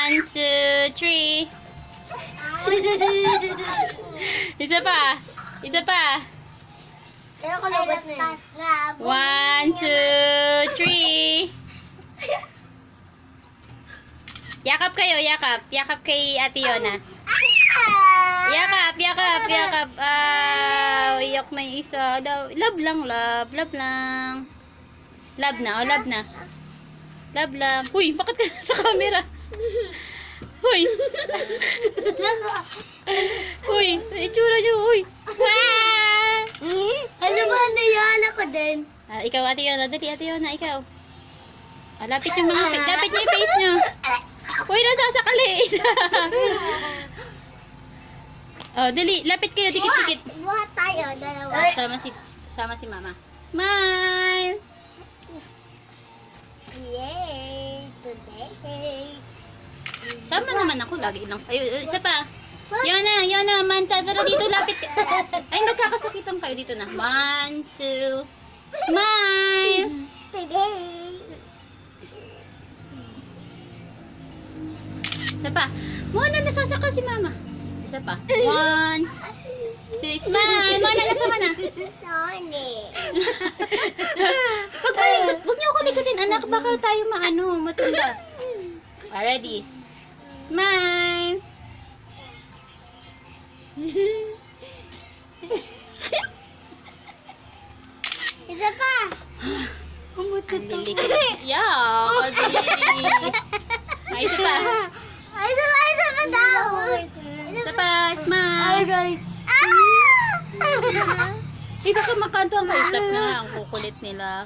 1, 2, 3. Isa pa. Isa pa. Pero kulubot na yun. 1, 2, 3. Yakap kayo, yakap. Yakap kay Ate Yona. Yakap, yakap, yakap. Iyak na yung isa. Love lang, love. Love lang. Love na, oh, love na. Love lang. Uy, bakit ka sa camera? Uy. Uy, itsura nyo, uy. Ano ba na yan? Ako din. Ikaw, Ate Yona. Dali, Ate Yona, ikaw. Lapit yung mga, lapit nyo yung face nyo. Uy, nasasakali. Isa. Oh, dali, lapit kayo, dikit-dikit. Buhat tayo, dalawa. Sama si Mama. Smile! Yay! Today! Sama naman ako, lagi lang. Ay, isa pa. Yona, Manta, tara dito, lapit ka. Ay, magkakasakitan kayo dito na. 1, 2, smile! Today! Isa pa. Mona, nasasaka si Mama. Isa pa. 1, 2, smile! Mona, nasama na. Sorry. Huwag niyo ako likutin, anak. Baka tayo matunda. Ready? Smile! Isa pa. Ang lilikit. Yeah, kadiri. Isa pa. Isa pa daw. Isa pa, smile. Baka makanto ang kayo. Stop na nga, ang kukulit nila.